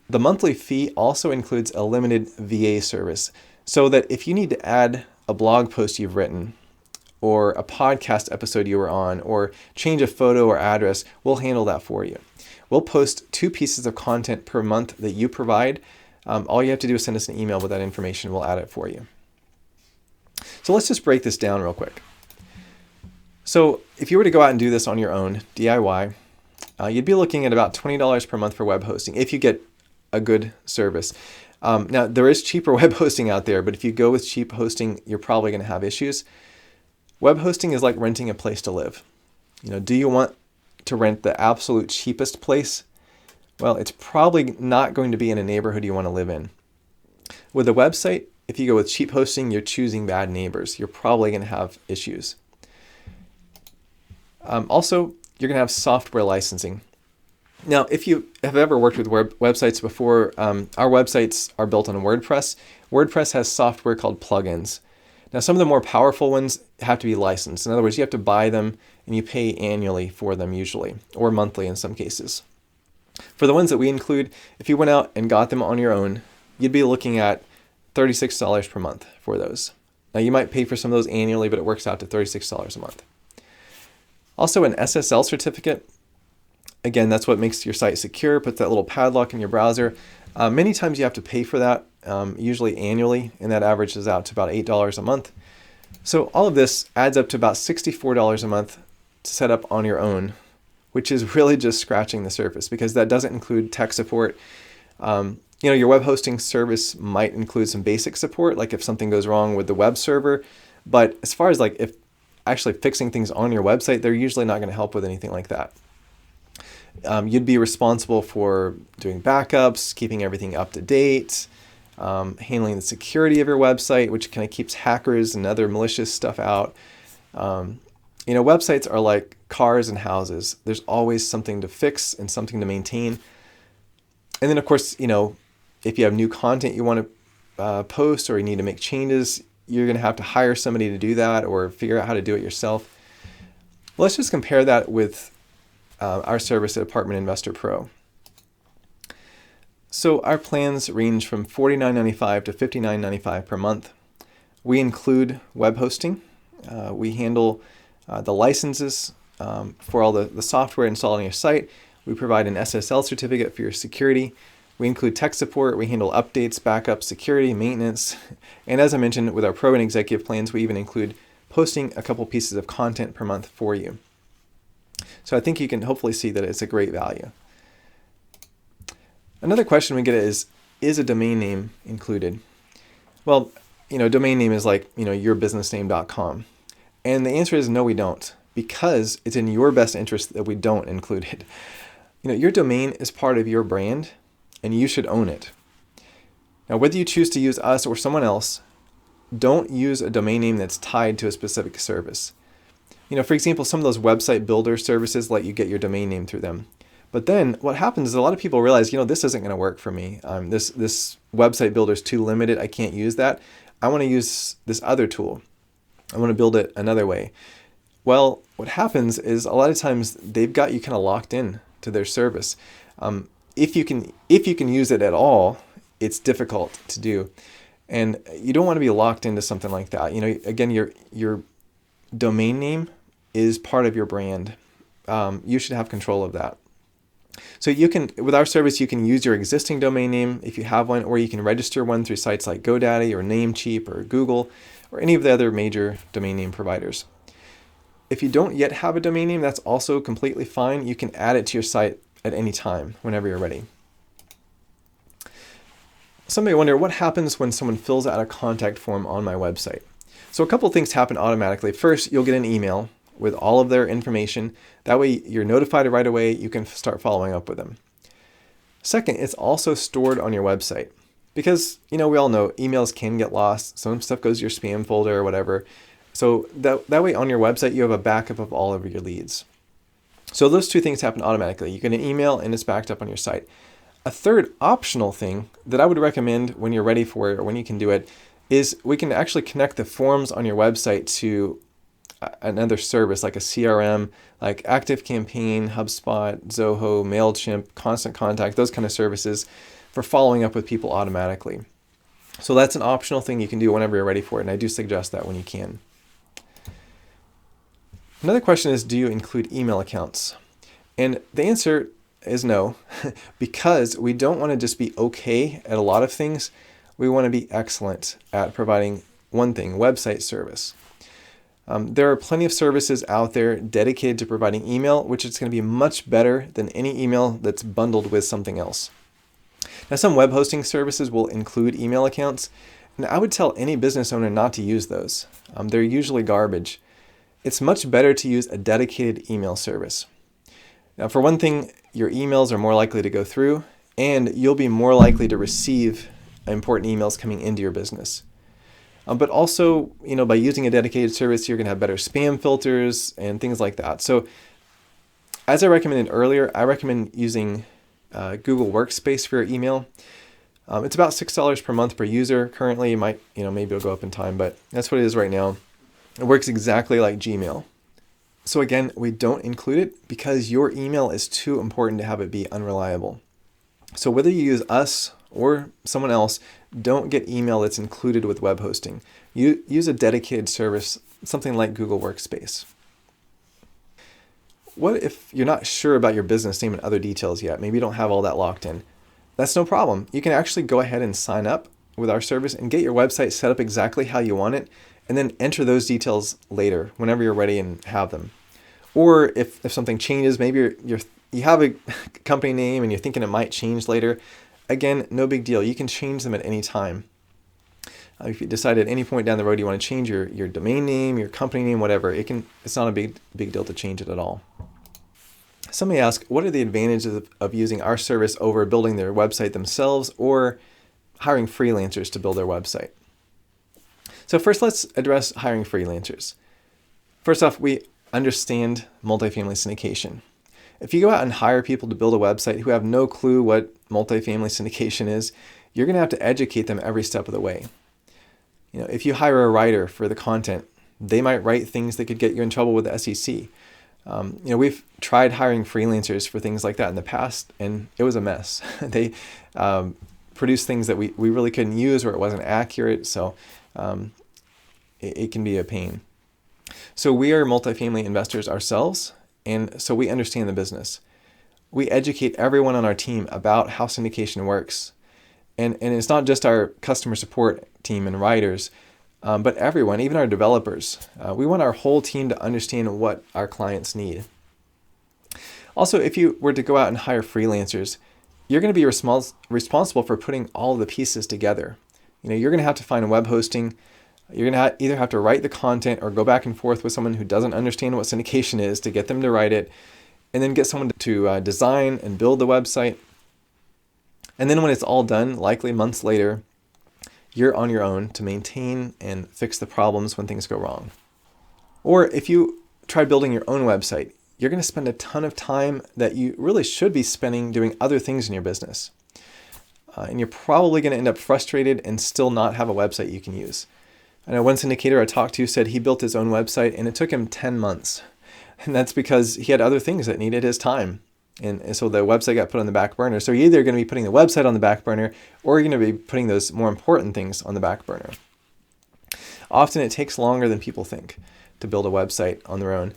the monthly fee also includes a limited VA service, so that if you need to add a blog post you've written, or a podcast episode you were on, or change a photo or address, we'll handle that for you. We'll post 2 pieces of content per month that you provide. All you have to do is send us an email with that information. We'll add it for you. So let's just break this down real quick. So if you were to go out and do this on your own, DIY, you'd be looking at about $20 per month for web hosting if you get a good service. Now, there is cheaper web hosting out there, but if you go with cheap hosting, you're probably going to have issues. Web hosting is like renting a place to live. Do you want to rent the absolute cheapest place? Well, it's probably not going to be in a neighborhood you want to live in. With a website, if you go with cheap hosting, you're choosing bad neighbors. You're probably going to have issues. Also, you're going to have software licensing. Now, if you have ever worked with websites before, our websites are built on WordPress. WordPress has software called plugins. Now, some of the more powerful ones have to be licensed. In other words, you have to buy them and you pay annually for them usually, or monthly in some cases. For the ones that we include, if you went out and got them on your own, you'd be looking at $36 per month for those. Now, you might pay for some of those annually, but it works out to $36 a month. Also, an SSL certificate. Again, that's what makes your site secure, puts that little padlock in your browser. Many times you have to pay for that, usually annually, and that averages out to about $8 a month. So all of this adds up to about $64 a month to set up on your own, which is really just scratching the surface because that doesn't include tech support. Your web hosting service might include some basic support, like if something goes wrong with the web server. But as far as if actually fixing things on your website, they're usually not going to help with anything like that. You'd be responsible for doing backups, keeping everything up to date, handling the security of your website, which kind of keeps hackers and other malicious stuff out. Websites are like cars and houses. There's always something to fix and something to maintain. And then, of course, if you have new content you want to post or you need to make changes, you're going to have to hire somebody to do that or figure out how to do it yourself. Well, let's just compare that with our service at Apartment Investor Pro. So our plans range from $49.95 to $59.95 per month. We include web hosting. We handle the licenses for all the software installed on your site. We provide an SSL certificate for your security. We include tech support. We handle updates, backups, security, maintenance. And as I mentioned, with our Pro and Executive plans, we even include posting a couple pieces of content per month for you. So I think you can hopefully see that it's a great value. Another question we get is a domain name included? Well, domain name is like, yourbusinessname.com. And the answer is no, we don't, because it's in your best interest that we don't include it. Your domain is part of your brand and you should own it. Now, whether you choose to use us or someone else, don't use a domain name that's tied to a specific service. For example, some of those website builder services let you get your domain name through them. But then what happens is a lot of people realize, this isn't going to work for me. This website builder is too limited. I can't use that. I want to use this other tool. I want to build it another way. Well, what happens is a lot of times they've got you kind of locked in to their service. If you can use it at all, it's difficult to do. And you don't want to be locked into something like that. Again, your domain name is part of your brand. You should have control of that. So with our service, you can use your existing domain name if you have one, or you can register one through sites like GoDaddy or Namecheap or Google or any of the other major domain name providers. If you don't yet have a domain name, that's also completely fine. You can add it to your site at any time, whenever you're ready. Some may wonder, what happens when someone fills out a contact form on my website? So a couple of things happen automatically. First, you'll get an email with all of their information. That way you're notified right away. You can start following up with them. Second, it's also stored on your website because, we all know emails can get lost. Some stuff goes to your spam folder or whatever. So that way on your website, you have a backup of all of your leads. So those two things happen automatically. You get an email and it's backed up on your site. A third optional thing that I would recommend when you're ready for it or when you can do it is we can actually connect the forms on your website to another service like a CRM, like ActiveCampaign, HubSpot, Zoho, MailChimp, Constant Contact, those kind of services for following up with people automatically. So that's an optional thing you can do whenever you're ready for it, and I do suggest that when you can. Another question is, do you include email accounts? And the answer is no, because we don't want to just be okay at a lot of things. We want to be excellent at providing one thing, website service. There are plenty of services out there dedicated to providing email, which is going to be much better than any email that's bundled with something else. Now, some web hosting services will include email accounts, and I would tell any business owner not to use those. They're usually garbage. It's much better to use a dedicated email service. Now, for one thing, your emails are more likely to go through, and you'll be more likely to receive important emails coming into your business. But also, by using a dedicated service, you're going to have better spam filters and things like that. So as I recommended earlier, I recommend using Google Workspace for your email. It's about $6 per month per user. Currently, it might, maybe it'll go up in time, but that's what it is right now. It works exactly like Gmail. So again, we don't include it because your email is too important to have it be unreliable. So whether you use us or someone else, don't get email that's included with web hosting. You use a dedicated service, something like Google Workspace. What if you're not sure about your business name and other details yet? Maybe you don't have all that locked in. That's no problem. You can actually go ahead and sign up with our service and get your website set up exactly how you want it, and then enter those details later whenever you're ready and have them. Or if something changes, maybe you have a company name and you're thinking it might change later. Again, no big deal. You can change them at any time. If you decide at any point down the road you want to change your domain name, your company name, whatever, it's not a big deal to change it at all. Some may ask, what are the advantages of using our service over building their website themselves or hiring freelancers to build their website? So first, let's address hiring freelancers. First off, we understand multifamily syndication. If you go out and hire people to build a website who have no clue what multifamily syndication is, you're going to have to educate them every step of the way. If you hire a writer for the content, they might write things that could get you in trouble with the SEC. We've tried hiring freelancers for things like that in the past, and it was a mess. They produced things that we really couldn't use, or it wasn't accurate, so it can be a pain. So we are multifamily investors ourselves, and so we understand the business. We educate everyone on our team about how syndication works. And it's not just our customer support team and writers, but everyone, even our developers. We want our whole team to understand what our clients need. Also, if you were to go out and hire freelancers, you're going to be responsible for putting all the pieces together. You're going to have to find web hosting. You're going to either have to write the content or go back and forth with someone who doesn't understand what syndication is to get them to write it, and then get someone to design and build the website. And then when it's all done, likely months later, you're on your own to maintain and fix the problems when things go wrong. Or if you try building your own website, you're going to spend a ton of time that you really should be spending doing other things in your business. And you're probably going to end up frustrated and still not have a website you can use. I know one syndicator I talked to said he built his own website and it took him 10 months. And that's because he had other things that needed his time. And so the website got put on the back burner. So you're either going to be putting the website on the back burner or you're going to be putting those more important things on the back burner. Often it takes longer than people think to build a website on their own.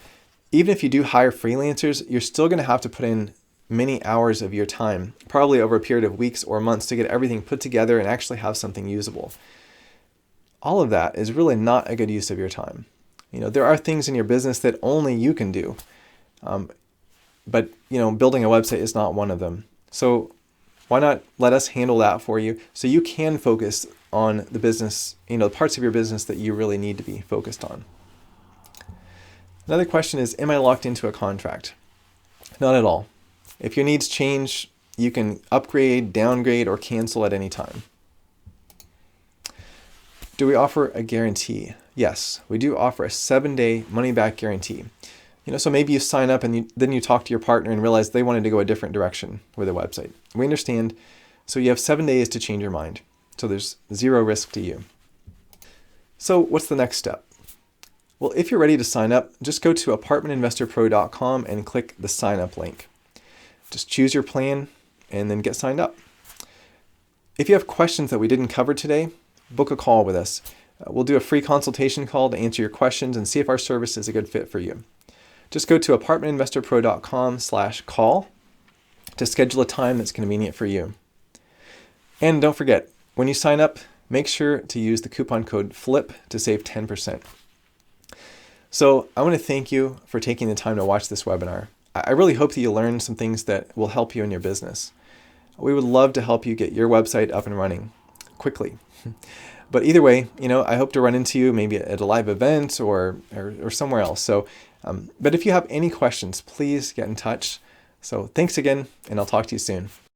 Even if you do hire freelancers, you're still going to have to put in many hours of your time, probably over a period of weeks or months, to get everything put together and actually have something usable. All of that is really not a good use of your time. There are things in your business that only you can do. But building a website is not one of them. So why not let us handle that for you so you can focus on the business, the parts of your business that you really need to be focused on. Another question is, am I locked into a contract? Not at all. If your needs change, you can upgrade, downgrade, or cancel at any time. Do we offer a guarantee? Yes, we do offer a 7-day money-back guarantee. So maybe you sign up and then you talk to your partner and realize they wanted to go a different direction with a website. We understand. So you have 7 days to change your mind. So there's zero risk to you. So what's the next step? Well, if you're ready to sign up, just go to apartmentinvestorpro.com and click the sign up link. Just choose your plan and then get signed up. If you have questions that we didn't cover today, book a call with us. We'll do a free consultation call to answer your questions and see if our service is a good fit for you. Just go to apartmentinvestorpro.com/call to schedule a time that's convenient for you. And don't forget, when you sign up, make sure to use the coupon code FLIP to save 10%. So I want to thank you for taking the time to watch this webinar. I really hope that you learned some things that will help you in your business. We would love to help you get your website up and running quickly. But either way, I hope to run into you maybe at a live event or somewhere else. So, but if you have any questions, please get in touch. So thanks again, and I'll talk to you soon.